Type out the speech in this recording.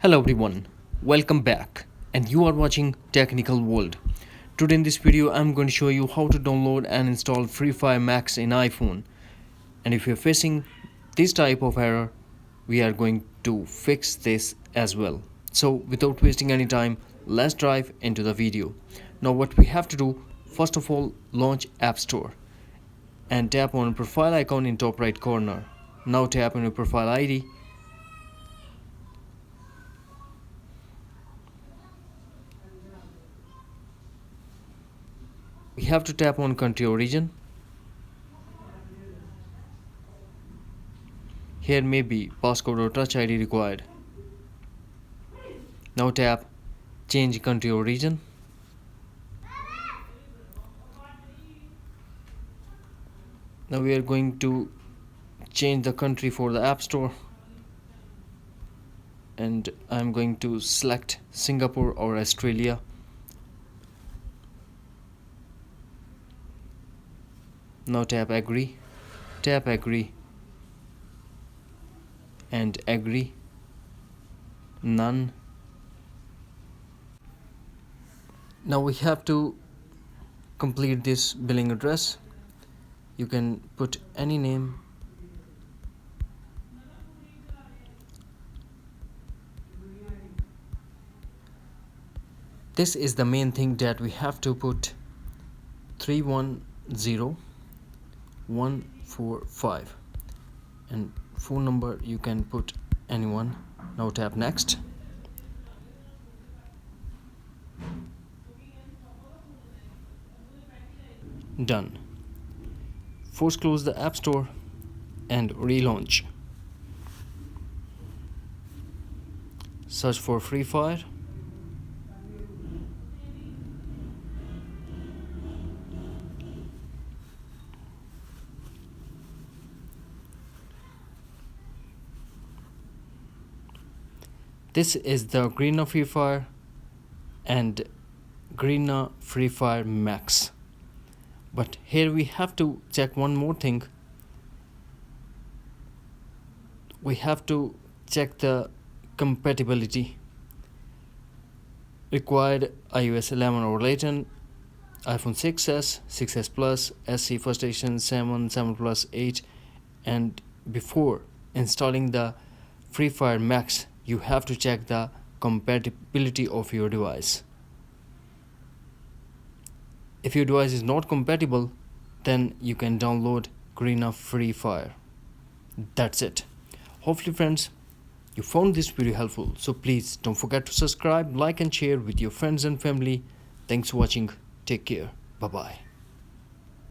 Hello everyone, welcome back, and you are watching Technical World. Today in this video I'm going to show you how to download and install Free Fire Max in iPhone. And if you're facing this type of error, we are going to fix this as well. So without wasting any time, let's dive into the video. Now what we have to do, first of all, launch App Store and tap on profile icon in top right corner. Now tap on your profile ID. We have to tap on country origin. Here may be passcode or touch ID required. Now tap change country origin. Now we are going to change the country for the App Store, and I'm going to select Singapore or Australia. Now tap agree, and agree, none. Now we have to complete this billing address. You can put any name. This is the main thing that we have to put 310145, and phone number you can put anyone. Now tap next. Done. Force close the App Store and relaunch. Search for Free Fire. This is the Greener Free Fire and Greener Free Fire Max. But here we have to check one more thing. We have to check the compatibility. Required iOS 11 or later, iPhone 6s, 6s Plus, SE First Edition, 7, 7 Plus, 8, and before installing the Free Fire Max, you have to check the compatibility of your device. If your device is not compatible, then you can download Greener Free Fire. That's it. Hopefully friends, you found this video helpful, so please don't forget to subscribe, like and share with your friends and family. Thanks for watching. Take care. Bye bye.